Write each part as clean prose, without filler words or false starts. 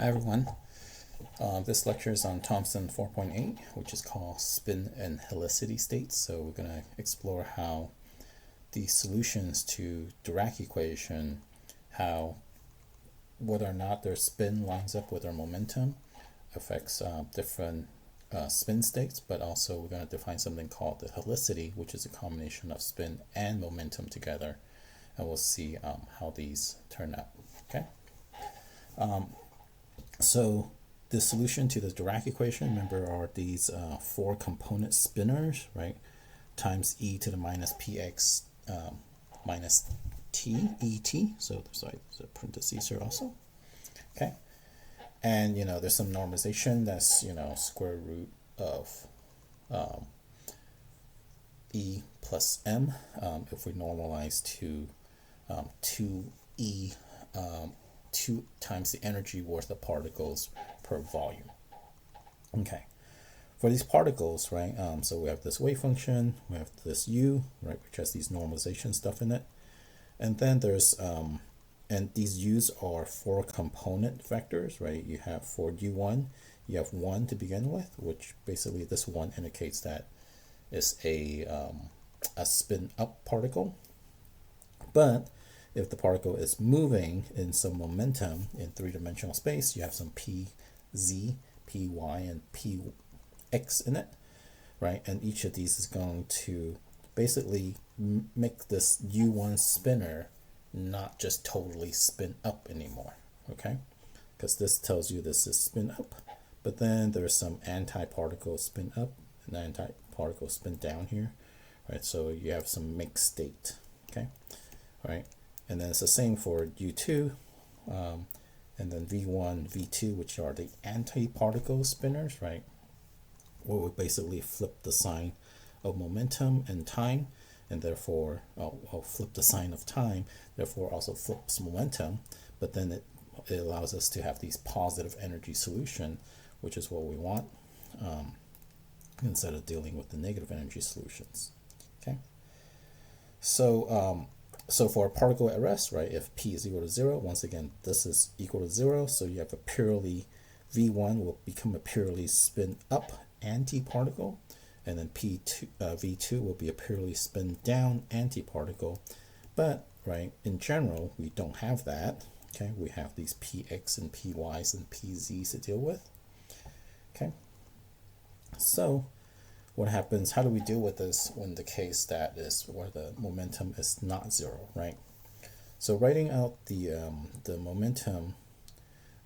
Hi everyone. This lecture is on Thomson 4.8, which is called spin and helicity states. So we're going to explore how the solutions to Dirac equation, how whether or not their spin lines up with their momentum affects different spin states, but also we're going to define something called the helicity, which is a combination of spin and momentum together, and we'll see how these turn out. Okay. So the solution to the Dirac equation, remember, are these four component spinners, right? Times e to the minus px minus t, et. So there's a parentheses here also. Okay. And, there's some normalization that's, square root of e plus m if we normalize to 2e 2 times the energy worth of particles per volume. Okay, for these particles, right, so we have this wave function, we have this u, right, which has these normalization stuff in it, and then there's and these u's are four component vectors, right? You have for u1 you have 1 to begin with, which basically this 1 indicates that it's a spin up particle. But if the particle is moving in some momentum in three-dimensional space, you have some pz, py, and px in it, right? And each of these is going to basically make this u1 spinner not just totally spin up anymore, okay? Because this tells you this is spin up, but then there's some anti-particle spin up and anti-particle spin down here, right? So you have some mixed state, okay? All right. And then it's the same for U2, and then V1, V2, which are the anti-particle spinners, right? Where we basically flip the sign of momentum and time, and therefore, I'll flip the sign of time, therefore also flips momentum, but then it allows us to have these positive energy solution, which is what we want, instead of dealing with the negative energy solutions, okay? So, so for a particle at rest, right, if p is equal to 0, once again, this is equal to 0, so you have a purely, V1 will become a purely spin up antiparticle, and then V2 will be a purely spin down antiparticle. But, right, in general, we don't have that, okay? We have these px and py's and pz's to deal with, okay? So, what happens, how do we deal with this when the case that is where the momentum is not 0, right? So writing out the momentum,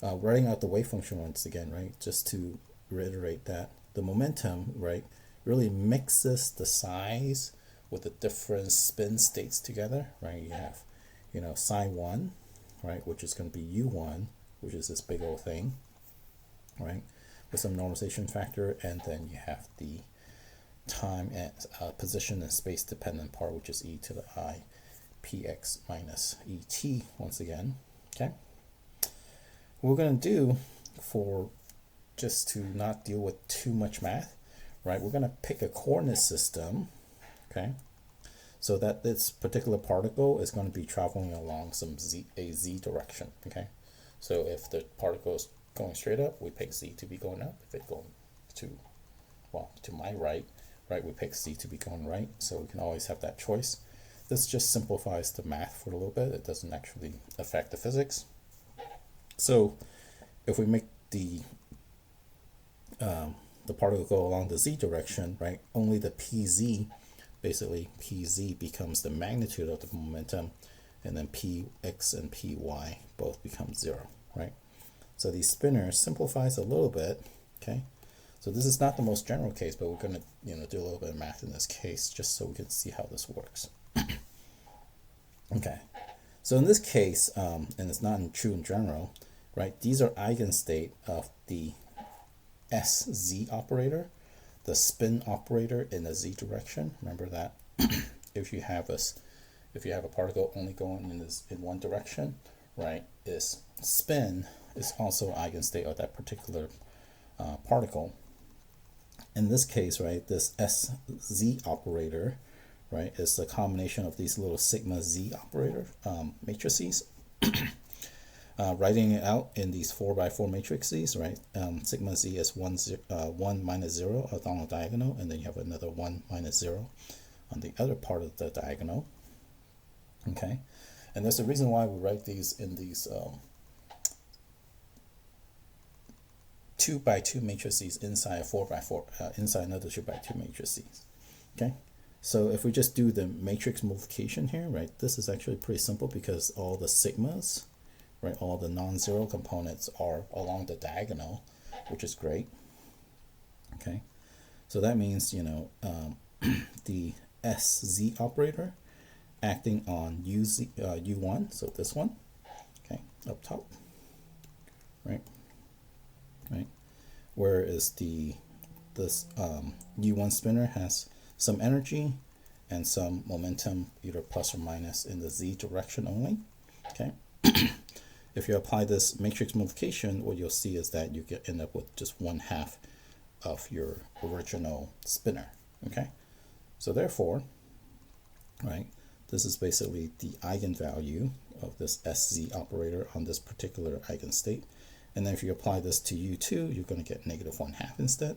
writing out the wave function once again, right, just to reiterate that the momentum, right, really mixes the size with the different spin states together, right? You have, psi 1, right, which is going to be u1, which is this big old thing, right, with some normalization factor, and then you have the time and position and space dependent part, which is e to the I px minus et once again, okay? What we're going to do, for just to not deal with too much math, right, we're going to pick a coordinate system, okay, so that this particular particle is going to be traveling along some a z direction, okay? So if the particle is going straight up, we pick z to be going up. If it's going to my right, we pick z to be going right, so we can always have that choice. This just simplifies the math for a little bit. It doesn't actually affect the physics. So if we make the particle go along the z direction, right, only the pz, basically pz becomes the magnitude of the momentum, and then px and py both become 0, right? So these spinners simplifies a little bit, okay? So this is not the most general case, but we're going to do a little bit of math in this case just so we can see how this works. Okay, so in this case, and it's not true in general, right, these are eigenstate of the sz operator, the spin operator in the z direction. Remember that if you have a particle only going in one direction, right, is spin is also eigenstate of that particular particle. In this case, right, this sz operator, right, is the combination of these little sigma z operator matrices. Writing it out in these 4x4 matrices, right? Sigma z is 1 minus 0 along the diagonal, and then you have another 1 minus 0 on the other part of the diagonal. Okay, and there's a reason why we write these in these 2x2 matrices inside a 4x4, inside another 2x2 matrices. Okay, so if we just do the matrix multiplication here, right, this is actually pretty simple because all the sigmas, right, all the non-zero components are along the diagonal, which is great. Okay, so that means, you know, the SZ operator acting on U1, so this one, okay, up top, right, whereas this U1 spinner has some energy and some momentum, either plus or minus in the Z direction only. Okay. If you apply this matrix multiplication, what you'll see is that you end up with just 1/2 of your original spinner. Okay, so therefore, right, this is basically the eigenvalue of this SZ operator on this particular eigenstate. And then if you apply this to U2, you're going to get negative 1/2 instead.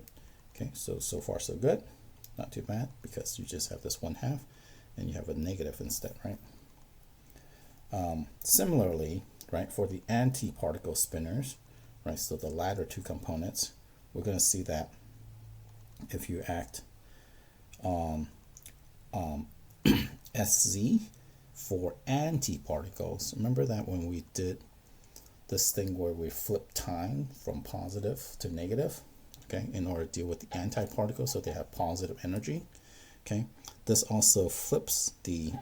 Okay, so far so good. Not too bad, because you just have this 1/2 and you have a negative instead, right? Similarly, right, for the anti-particle spinners, right, so the latter two components, we're going to see that if you act on SZ for anti-particles, remember that when we did this thing where we flip time from positive to negative, okay, in order to deal with the anti-particles so they have positive energy, okay, this also flips the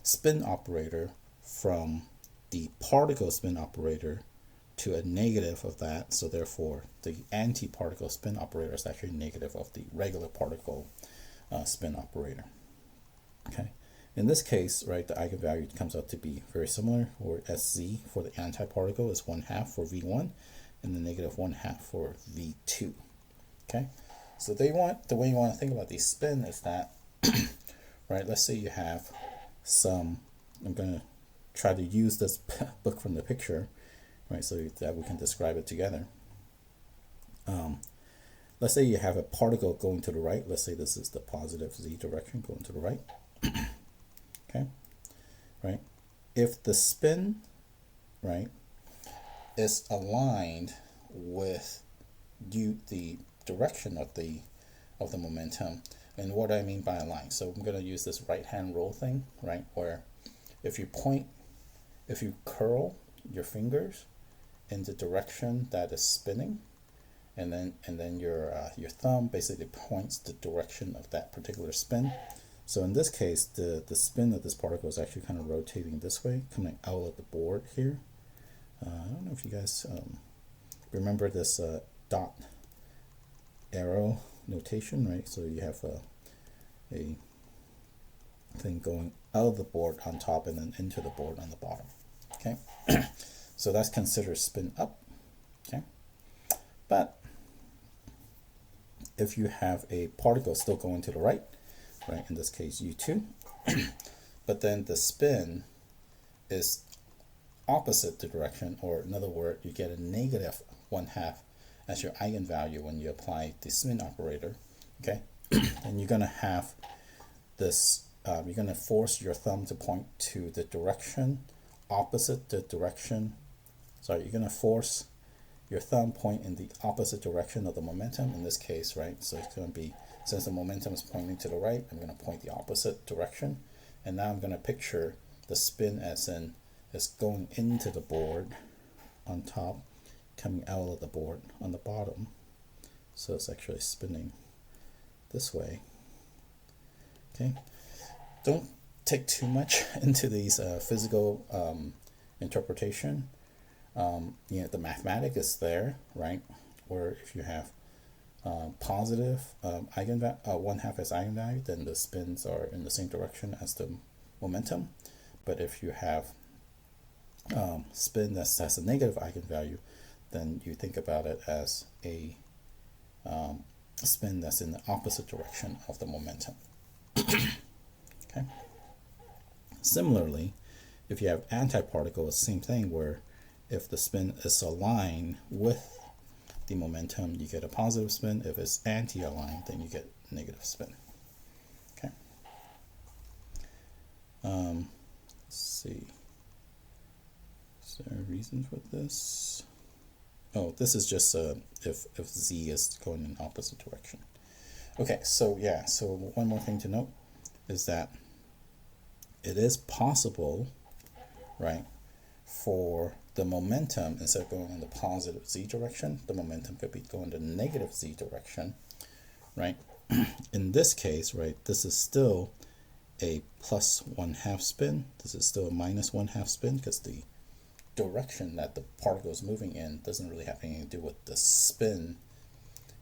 spin operator from the particle spin operator to a negative of that, so therefore the anti-particle spin operator is actually negative of the regular particle spin operator. Okay, in this case, right, the eigenvalue comes out to be very similar, where SZ for the anti-particle is 1/2 for V1 and the negative 1/2 for V2. Okay, so the way you want to think about these spin is that right, let's say you have some, I'm going to try to use this book from the picture, right, so that we can describe it together. Let's say you have a particle going to the right. Let's say this is the positive Z direction going to the right. Okay, right, if the spin, right, is aligned with the direction of the momentum. And what do I mean by aligned? So I'm going to use this right hand rule thing, right, where if you curl your fingers in the direction that is spinning, and then your thumb basically points the direction of that particular spin. So in this case, the spin of this particle is actually kind of rotating this way, coming out of the board here. I don't know if you guys remember this dot arrow notation, right? So you have a thing going out of the board on top and then into the board on the bottom. Okay, so that's considered spin up. Okay, but if you have a particle still going to the right, right, in this case U2, but then the spin is opposite the direction, or in other words, you get a negative 1/2 as your eigenvalue when you apply the spin operator. Okay, and you're going to have this, you're going to force your thumb to point to the direction opposite the direction. Sorry, you're going to force your thumb point in the opposite direction of the momentum in this case, right? So it's going to be, since the momentum is pointing to the right, I'm going to point the opposite direction, and now I'm going to picture the spin as in it's going into the board on top, coming out of the board on the bottom. So it's actually spinning this way. Okay, don't take too much into these physical interpretation. You know, the mathematics is there, right? Where if you have positive 1/2 as eigenvalue, then the spins are in the same direction as the momentum. But if you have spin that has a negative eigenvalue, then you think about it as a spin that's in the opposite direction of the momentum. Okay. Similarly, if you have antiparticle, it's the same thing, where if the spin is aligned with the momentum, you get a positive spin. If it's anti-aligned, then you get negative spin. Okay. Let's see. Is there a reason for this? Oh, this is just if z is going in opposite direction. Okay, so yeah, so one more thing to note is that it is possible, right, for the momentum, instead of going in the positive z direction, the momentum could be going the negative z direction, right? In this case, right, this is still a plus 1/2 spin. This is still a minus 1/2 spin because the direction that the particle is moving in doesn't really have anything to do with the spin.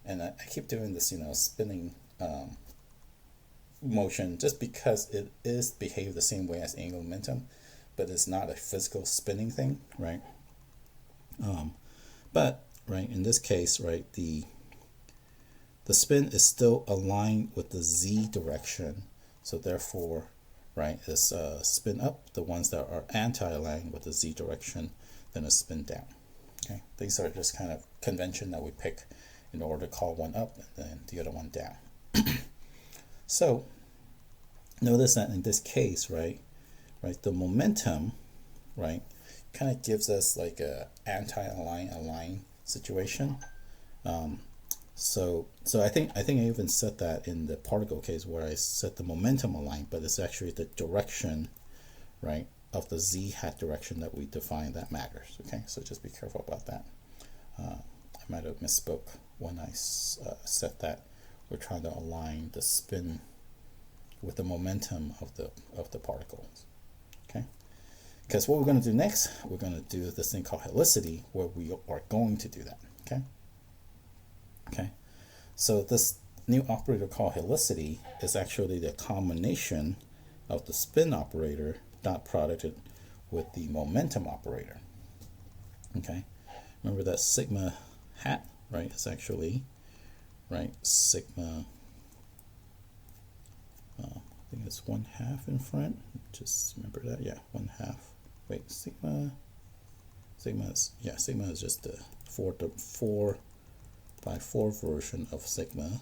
And I keep doing this, spinning motion just because it is behaved the same way as angular momentum, but it's not a physical spinning thing, right? But right, in this case, right, the spin is still aligned with the z direction, so therefore, right, it's spin up. The ones that are anti-aligned with the z direction, then a spin down. Okay, these are just kind of convention that we pick in order to call one up and then the other one down. So notice that in this case, right, the momentum, right, kind of gives us like a anti-align situation. So I think I even set that in the particle case where I set the momentum aligned, but it's actually the direction, right, of the z hat direction that we define that matters. Okay, so just be careful about that. I might have misspoke when I set that. We're trying to align the spin with the momentum of the particles. Okay, because what we're going to do next, we're going to do this thing called helicity, where we are going to do that. Okay, so this new operator called helicity is actually the combination of the spin operator dot producted with the momentum operator. Okay, remember that sigma hat, right, is actually, right, sigma, I think it's 1/2 in front, just remember that, yeah, 1/2, wait, sigma is just the 4x4 version of sigma,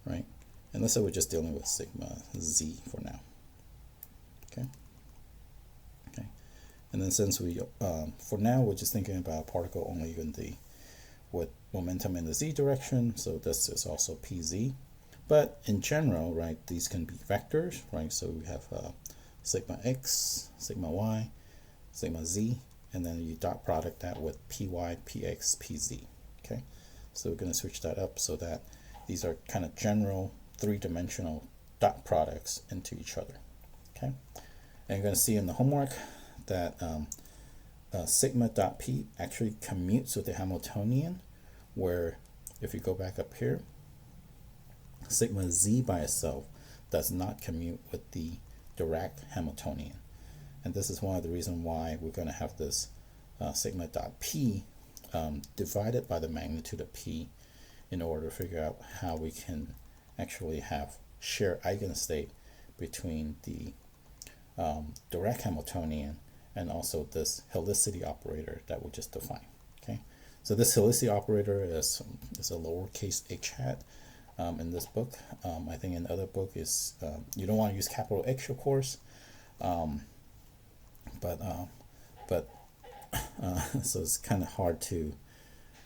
right, and let's say we're just dealing with sigma z for now. Okay, and then since we for now we're just thinking about a particle only in the with momentum in the z direction, so this is also pz. But in general, right, these can be vectors, right? So we have sigma x, sigma y, sigma z, and then you dot product that with py, px, pz. Okay, so we're going to switch that up so that these are kind of general three-dimensional dot products into each other. Okay, and you're going to see in the homework that sigma dot p actually commutes with the Hamiltonian, where if you go back up here, sigma z by itself does not commute with the Dirac Hamiltonian. And this is one of the reasons why we're going to have this sigma dot p divided by the magnitude of p in order to figure out how we can actually have shared eigenstate between the Dirac Hamiltonian and also this helicity operator that we just defined. Okay, so this helicity operator is a lowercase h hat in this book. I think in other book is you don't want to use capital H, of course, but so it's kind of hard to,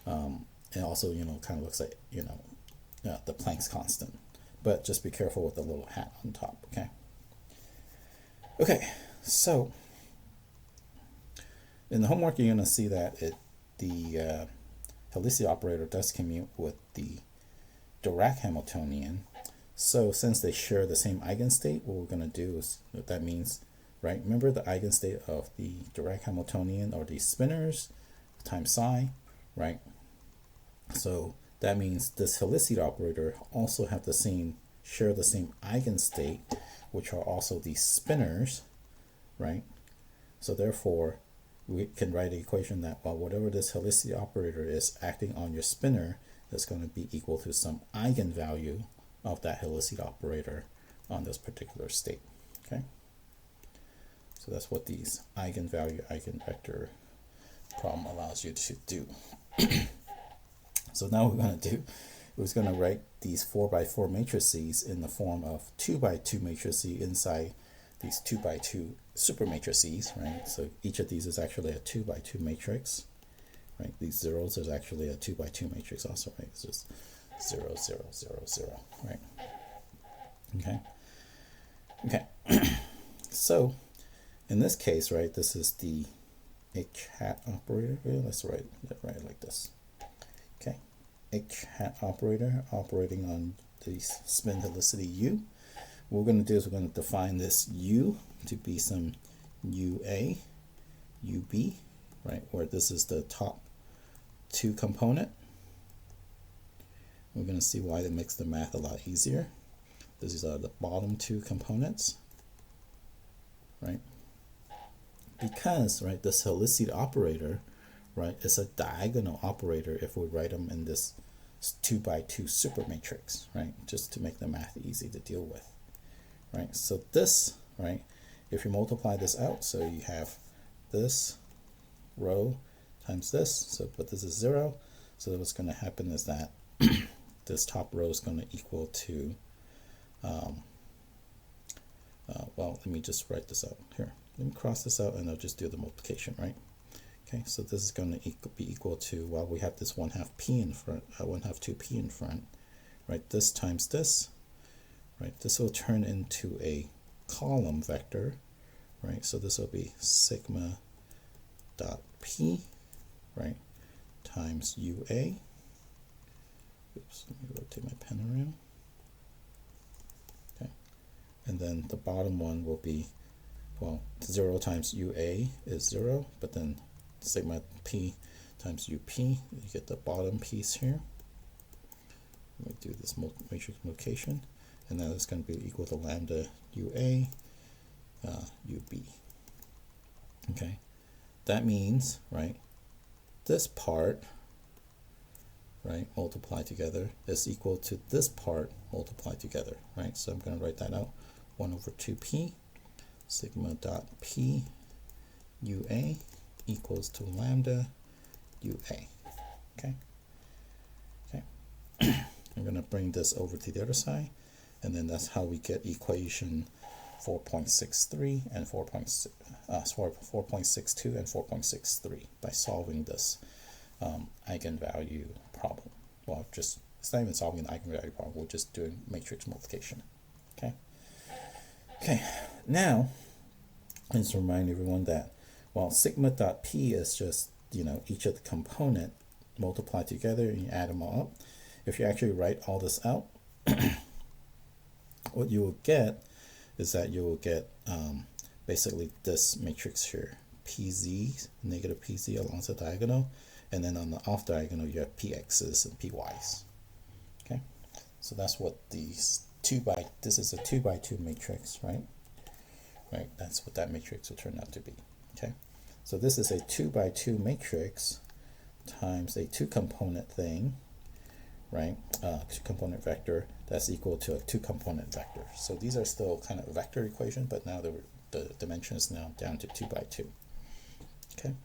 and also kind of looks like the Planck's constant, but just be careful with the little hat on top. Okay, so in the homework you're going to see that the helicity operator does commute with the Dirac Hamiltonian. So since they share the same eigenstate, what we're going to do is, what that means, right, remember the eigenstate of the Dirac Hamiltonian are these spinors times psi, right? So that means this helicity operator also have share the same eigenstate, which are also these spinors, right? So therefore we can write the equation that, well, whatever this helicity operator is acting on your spinor is going to be equal to some eigenvalue of that helicity operator on this particular state. Okay, so that's what these eigenvalue eigenvector problem allows you to do. So now what we're going to do, we're going to write these 4x4 matrices in the form of 2x2 matrices inside these 2x2 super matrices, right? So each of these is actually a 2x2 matrix, right? These zeros is actually a 2x2 matrix also, right? It's just 0, 0, 0, 0, right? Okay. Okay. So in this case, right, this is the H hat operator. Let's write it like this. Okay. H hat operator operating on the spin helicity U. What we're going to do is we're going to define this U to be some UA, UB, right, where this is the top two component. We're going to see why that makes the math a lot easier. These are the bottom two components, right? Because, right, this helicity operator, right, is a diagonal operator if we write them in this 2x2 super matrix, right, just to make the math easy to deal with, right? So this, right, if you multiply this out, so you have this row times this, so but this is 0, so what's going to happen is that this top row is going to equal to well, let me just write this out here. Let me cross this out and I'll just do the multiplication, right? Okay, so this is going to be equal to, well, we have this 1/2 p in front, 1/2 2p in front, right? This times this, right? This will turn into a column vector, right? So this will be sigma dot p, right, times UA. Oops, let me rotate my pen around. Okay, and then the bottom one will be, well, 0 times UA is 0, but then sigma p times UP, you get the bottom piece here. Let me do this matrix multiplication, and then it's going to be equal to lambda UA UB. Okay, that means, right, this part, right, multiplied together is equal to this part multiplied together, right? So I'm going to write that out, 1/2p sigma dot p UA equals to lambda UA. Okay. Okay. I'm going to bring this over to the other side, and then that's how we get equation 4.63 and 4.62 and 4.63 by solving this eigenvalue problem. Well, just it's not even solving an eigenvalue problem. We're just doing matrix multiplication. Okay. Okay. Now, let's remind everyone that, well, sigma dot p is just, you know, each of the component multiplied together and you add them all up. If you actually write all this out, what you will get is that you will get basically this matrix here, pz, negative pz along the diagonal, and then on the off diagonal you have px's and py's. Okay, so that's what these this is a 2x2 matrix, right? Right, that's what that matrix will turn out to be. Okay, so this is a 2x2 matrix times a 2-component thing, right? 2-component vector that's equal to a 2-component vector. So these are still kind of vector equation, but now the dimension is now down to 2x2. Okay.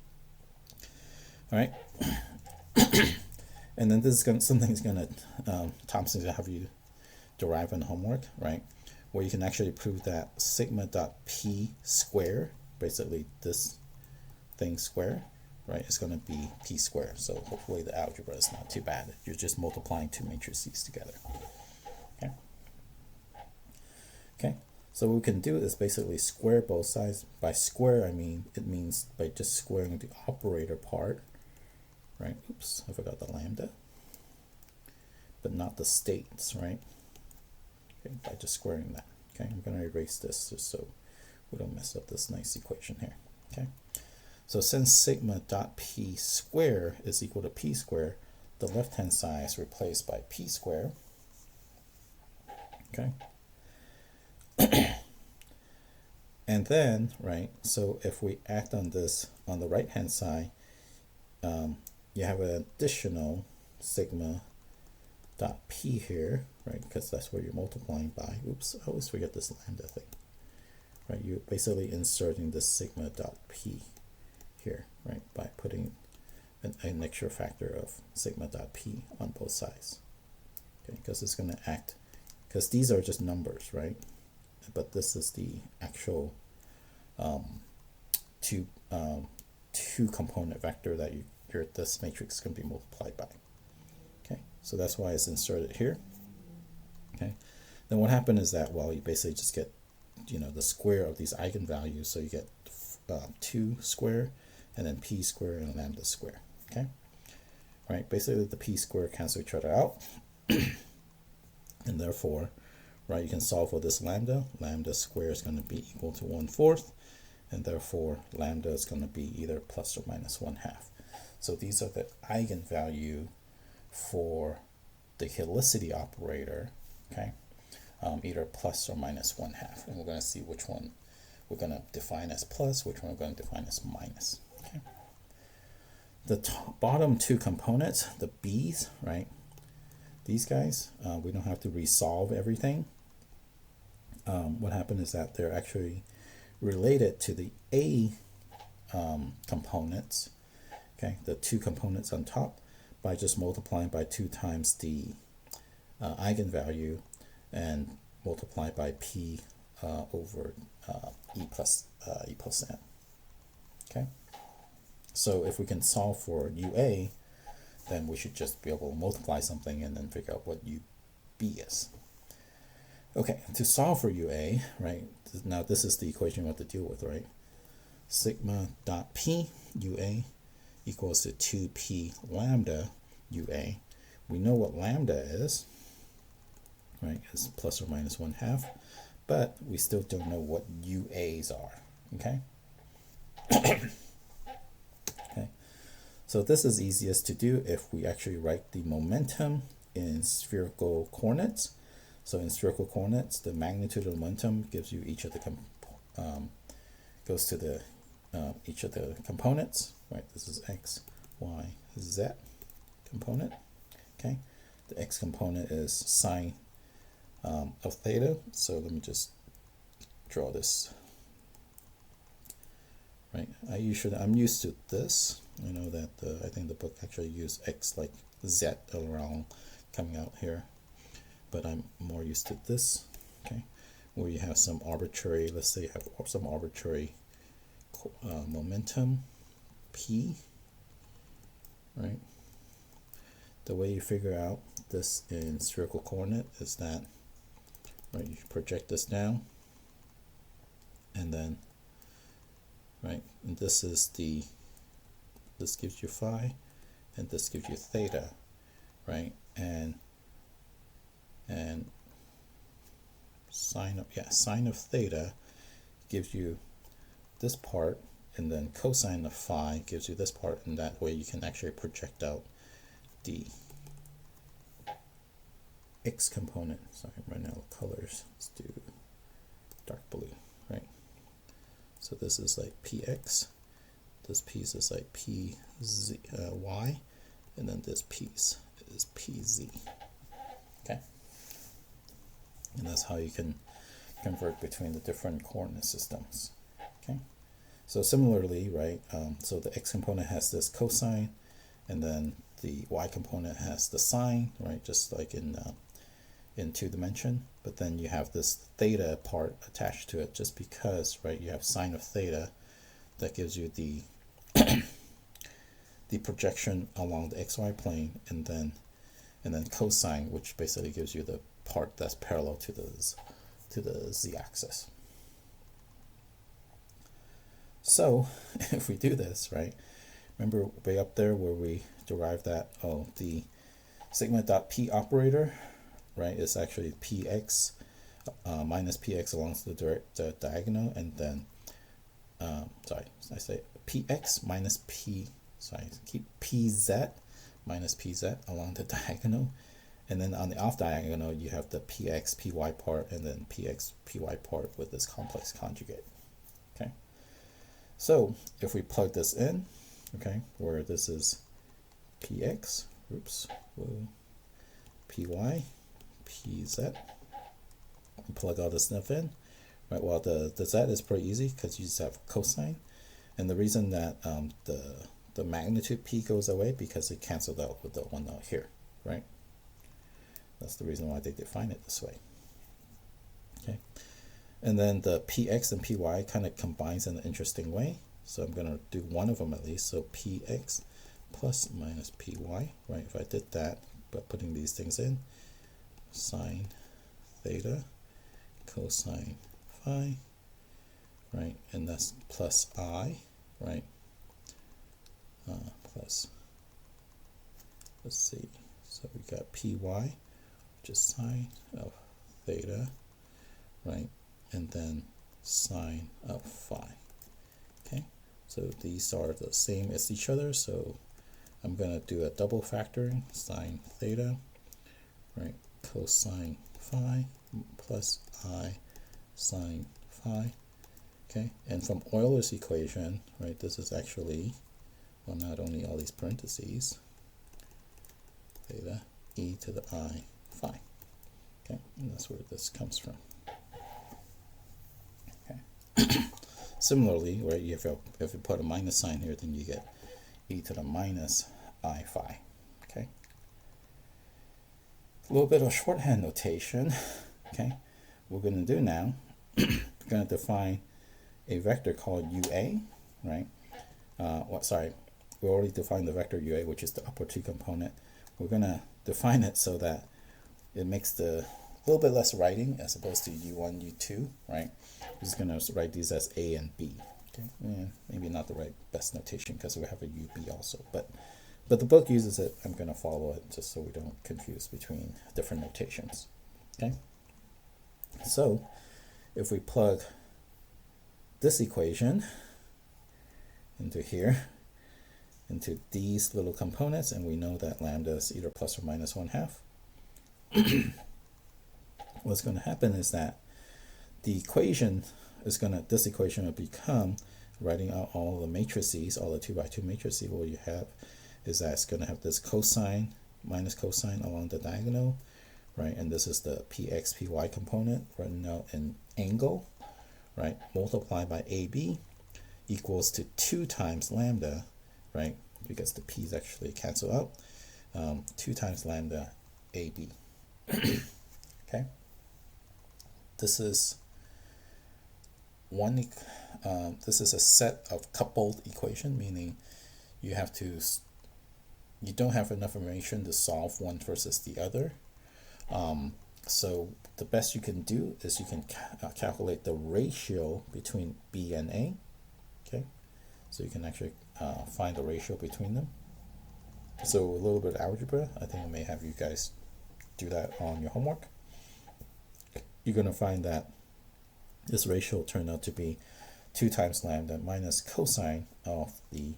All right. And then this is something's gonna Thompson's gonna have you derive in homework, right? Where you can actually prove that sigma dot p square, basically this thing square, right, is going to be p squared. So hopefully the algebra is not too bad. You're just multiplying two matrices together. Okay. Okay. So what we can do is basically square both sides. By square, I mean it means by just squaring the operator part, right? Oops, I forgot the lambda, but not the states, right? Okay, by just squaring that. Okay, I'm going to erase this just so we don't mess up this nice equation here. Okay, so since sigma dot p square is equal to p square, the left hand side is replaced by p square. Okay, and then, right, so if we act on this on the right hand side, you have an additional sigma dot p here, right, because that's what you're multiplying by. Oops, I always forget this lambda thing, right? You're basically inserting this sigma dot p here, right, by putting an extra factor of sigma dot p on both sides. Okay, because it's going to act, because these are just numbers, right? But this is the actual two component vector that this matrix is going to be multiplied by. Okay, so that's why it's inserted here. Okay, then what happened is that, well, you basically just get, you know, the square of these eigenvalues, so you get 2 square, and then p square and lambda square. Okay, right, basically the p square cancel each other out, and therefore, right, you can solve for this lambda. Lambda square is going to be equal to 1/4, and therefore lambda is going to be either plus or minus 1/2. So these are the eigenvalue for the helicity operator, okay, either plus or minus 1/2, and we're going to see which one we're going to define as plus, which one we're going to define as minus. Okay. The bottom two components, the b's, right, these guys, we don't have to resolve everything. What happened is that they're actually related to the a components, okay, the two components on top, by just multiplying by 2 times the eigenvalue and multiply by p over e plus n. Okay, so if we can solve for UA, then we should just be able to multiply something and then figure out what UB is. Okay, to solve for UA, right, now this is the equation we have to deal with, right? Sigma dot p UA equals to 2p lambda UA. We know what lambda is, right? It's plus or minus 1/2, but we still don't know what UAs are, okay? Okay, so this is easiest to do if we actually write the momentum in spherical coordinates. So in spherical coordinates, the magnitude of the momentum gives you each of the goes to the each of the components, right? This is x, y, z component. Okay, the x component is sine of theta. So let me just draw this. Right, I'm used to this. I know that I think the book actually used x like z around coming out here, but I'm more used to this. Okay, where you have some arbitrary, let's say you have some arbitrary momentum p, right? The way you figure out this in spherical coordinate is that, right, you project this down, and then, right, and this gives you phi, and this gives you theta, right, and sine of theta gives you this part, and then cosine of phi gives you this part, and that way you can actually project out the x component. Sorry, I'm running out of colors. Let's do dark blue, right? So this is like px, this piece is like pz y, and then this piece is pz. Okay, and that's how you can convert between the different coordinate systems. Okay, so similarly, right, so the x component has this cosine, and then the y component has the sine, right, just like in 2 dimension, but then you have this theta part attached to it, just because, right, you have sine of theta that gives you the the projection along the xy plane, and then cosine, which basically gives you the part that's parallel to the z-axis. So if we do this, right, remember way up there where we derived that, the sigma dot p operator, right, is actually px minus px along the diagonal, and then px minus keep pz minus pz along the diagonal, and then on the off diagonal you have the px py part, and then px py part with this complex conjugate. Okay, so if we plug this in, okay, where this is px, py, pz, plug all this stuff in, right? Well, the z is pretty easy because you just have cosine, And the reason that the magnitude p goes away because it cancels out with the one out here, right? That's the reason why they define it this way. Okay, and then the px and py kind of combines in an interesting way. So I'm going to do one of them at least. So px plus minus py, right? If I did that by putting these things in, sine theta, cosine phi, right? And that's plus I, right? Plus, let's see, so we got py, which is sine of theta, right? And then sine of phi. Okay, so these are the same as each other, so I'm going to do a double factoring, sine theta, right, cosine phi plus I sine phi. Okay, and from Euler's equation, right, this is actually, well, not only all these parentheses, theta e to the I phi. Okay, and that's where this comes from. Okay. Similarly, right, if you put a minus sign here, then you get e to the minus I phi. Okay. A little bit of shorthand notation. Okay, what we're going to do now, we're going to define a vector called UA, right? We already defined the vector UA, which is the upper two component. We're going to define it so that it makes the little bit less writing as opposed to U1, U2, right? We're just going to write these as A and B. Okay, maybe not the best notation because we have a UB also, but the book uses it. I'm going to follow it just so we don't confuse between different notations. Okay, so if we plug this equation into here, into these little components, and we know that lambda is either plus or minus 1/2. What's going to happen is that the equation is this equation will become, writing out all the matrices, all the 2x2 matrices, what you have is that it's going to have this cosine minus cosine along the diagonal, right? And this is the px, py component written out in angle, right? Multiplied by AB equals to 2 times lambda, right? Because the p's actually cancel out. 2 times lambda AB. Okay. This is this is a set of coupled equation, meaning you don't have enough information to solve one versus the other. So the best you can do is you can calculate the ratio between B and A. Okay, so you can actually find the ratio between them. So a little bit of algebra, I think I may have you guys do that on your homework. You're going to find that this ratio turned out to be 2 times lambda minus cosine of the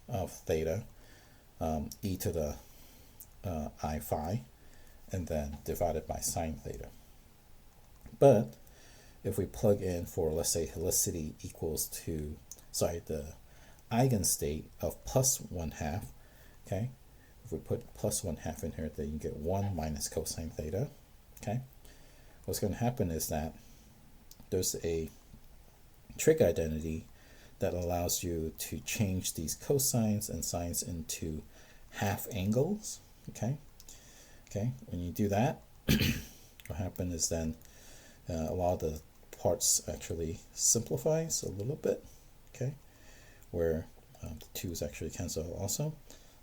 of theta, e to the I phi, and then divided by sine theta. But if we plug in for, let's say, helicity equals to, the eigenstate of plus 1/2, okay? If we put plus 1/2 in here, then you get 1 minus cosine theta, okay? What's going to happen is that there's a trig identity that allows you to change these cosines and sines into half angles, okay? Okay, when you do that, what happens is then a lot of the parts actually simplifies a little bit, okay, where the 2's actually cancel out also.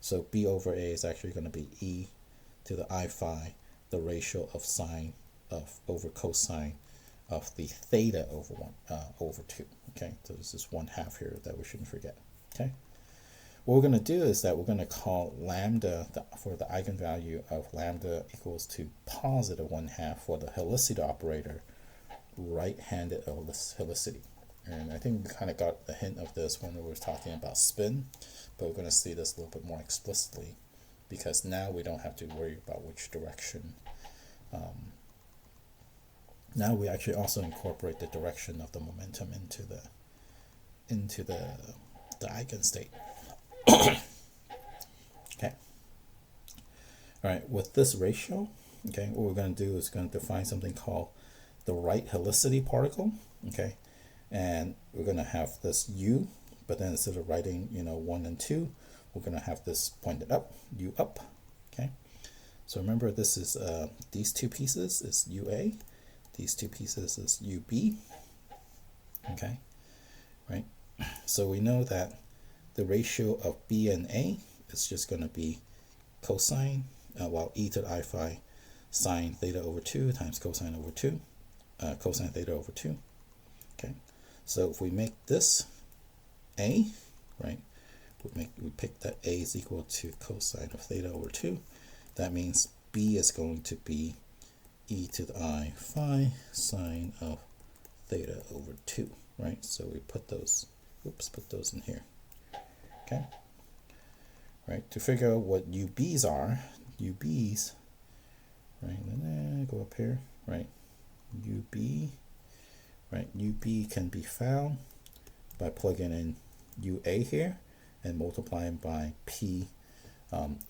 So B over A is actually going to be e to the I phi, the ratio of sine over cosine of the theta over 2. Okay, so this is 1/2 here that we shouldn't forget. Okay, what we're going to do is that we're going to call lambda for the eigenvalue of lambda equals to positive 1/2 for the helicity operator, right-handed helicity. And I think we kind of got the hint of this when we were talking about spin, but we're going to see this a little bit more explicitly because now we don't have to worry about which direction. Now we actually also incorporate the direction of the momentum into the eigenstate. Okay. All right. With this ratio, okay, what we're going to do is going to define something called the right helicity particle. Okay, and we're going to have this u, but then instead of writing 1 and 2, we're going to have this pointed up, u up. Okay, so remember this is these two pieces is ua, these two pieces is ub. Okay, right, so we know that the ratio of b and a is just going to be cosine, well, e to the I phi sine theta over 2 times cosine over 2, cosine theta over 2. Okay, so if we make this a, right, we pick that a is equal to cosine of theta over 2. That means b is going to be e to the I phi sine of theta over 2, right? So we put those, put those in here. Okay, right, to figure out what UBs are, UBs, right, then go up here, right, UB, right, UB can be found by plugging in UA here and multiplying by P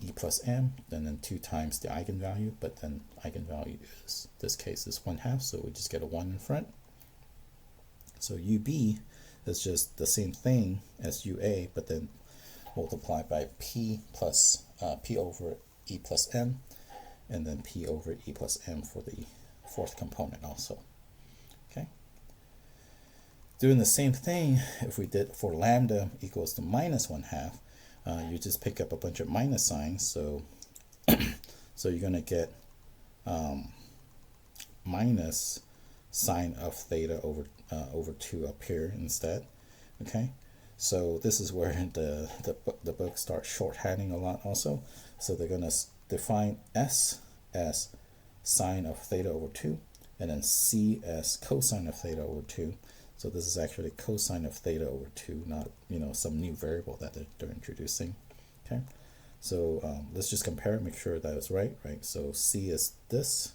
E plus M, and then 2 times the eigenvalue, but then eigenvalue is, this case is 1/2, so we just get a 1 in front. So UB is just the same thing as UA, but then multiplied by P plus P over E plus M, and then P over E plus M for the fourth component also. Okay. Doing the same thing if we did for lambda equals to minus 1/2, you just pick up a bunch of minus signs, so so you're gonna get minus sine of theta over 2 up here instead. Okay, so this is where the book starts shorthanding a lot also. So they're gonna define S as sine of theta over 2, and then C as cosine of theta over 2. So this is actually cosine of theta over 2, not some new variable that they're introducing. Okay, so let's just compare it, make sure that it's right. So C is this,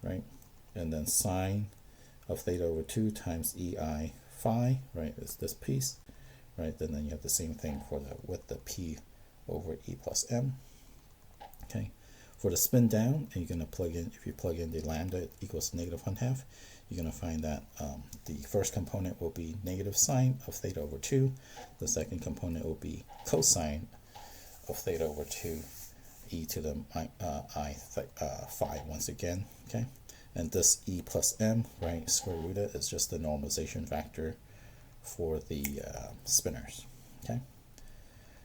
right, and then sine of theta over 2 times EI phi, right, is this piece, right? Then you have the same thing for the with the P over E plus M. Okay, for the spin down, and you're going to plug in, if you plug in the lambda equals negative 1/2, you're going to find that the first component will be negative sine of theta over 2. The second component will be cosine of theta over 2 e to the phi once again. Okay, and this E plus M, right, square rooted, is just the normalization factor for the spinners. Okay,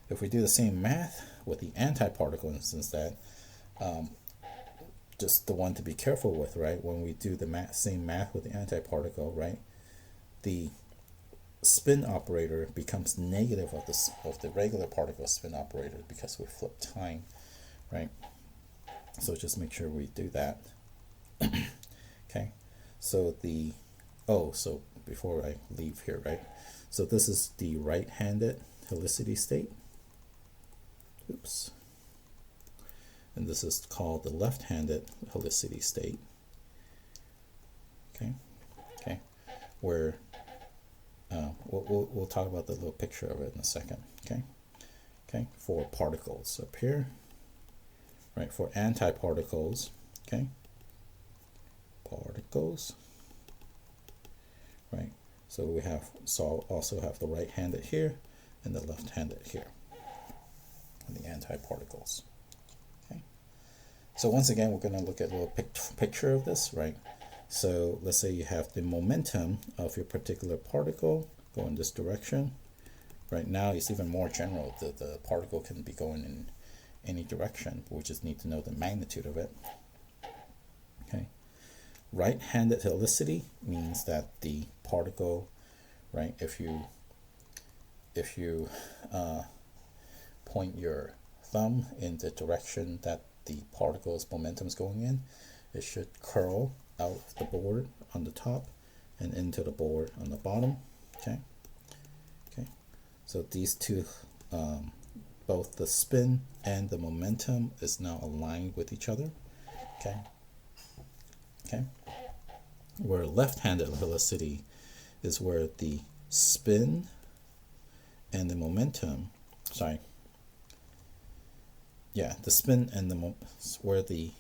if we do the same math with the antiparticle instance, that just the one to be careful with, right? When we do the same math with the antiparticle, right, the spin operator becomes negative of the regular particle spin operator because we flip time, right? So just make sure we do that. Okay, so so before I leave here, right, so this is the right-handed helicity state. Oops. And this is called the left-handed helicity state. Okay, where we'll talk about the little picture of it in a second. Okay, for particles up here, right? For antiparticles, okay, particles, right? So we also have the right-handed here and the left-handed here, and the antiparticles. So once again, we're going to look at a little picture of this, right? So let's say you have the momentum of your particular particle go in this direction. Right now, it's even more general. The particle can be going in any direction. We just need to know the magnitude of it. Okay. Right-handed helicity means that the particle, right, if you point your thumb in the direction that the particle's momentum is going in, it should curl out of the board on the top and into the board on the bottom. Okay, so these two, both the spin and the momentum is now aligned with each other. Okay, where left-handed helicity is where the spin and the momentum, the spin and where the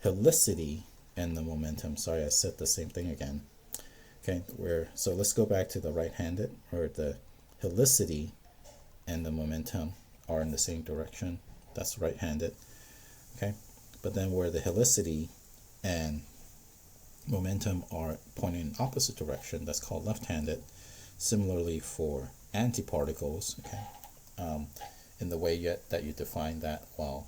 helicity and the momentum, I said the same thing again. Okay, so let's go back to the right-handed, where the helicity and the momentum are in the same direction. That's right-handed. Okay, but then where the helicity and momentum are pointing in opposite direction, that's called left-handed. Similarly for antiparticles, okay, in the way that you define that, well,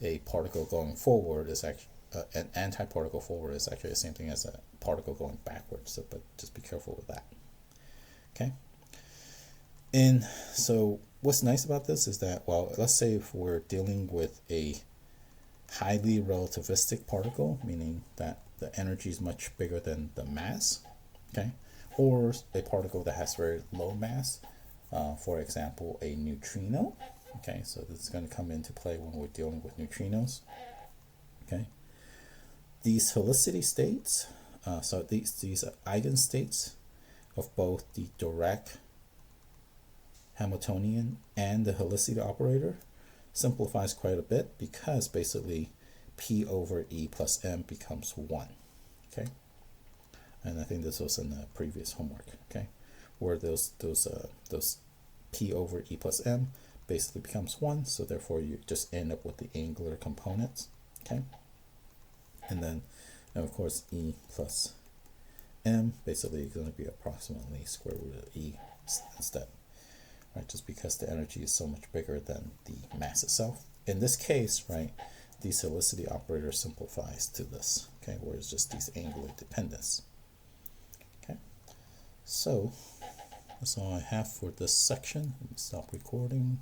a particle going forward is actually an antiparticle forward is actually the same thing as a particle going backwards. So, but just be careful with that. Okay. And so, what's nice about this is that, well, let's say if we're dealing with a highly relativistic particle, meaning that the energy is much bigger than the mass, okay, or a particle that has very low mass, for example, a neutrino. Okay, so this is going to come into play when we're dealing with neutrinos. Okay, these helicity states, so these eigenstates of both the Dirac Hamiltonian and the helicity operator simplifies quite a bit, because basically P over E plus M becomes 1. Okay, and I think this was in the previous homework. Okay, where those P over E plus M basically becomes 1, so therefore you just end up with the angular components. Okay, and then of course E plus M basically is going to be approximately square root of E instead, right? Just because the energy is so much bigger than the mass itself. In this case, right, the helicity operator simplifies to this, okay, where it's just these angular dependence. Okay, so that's all I have for this section. Let me stop recording.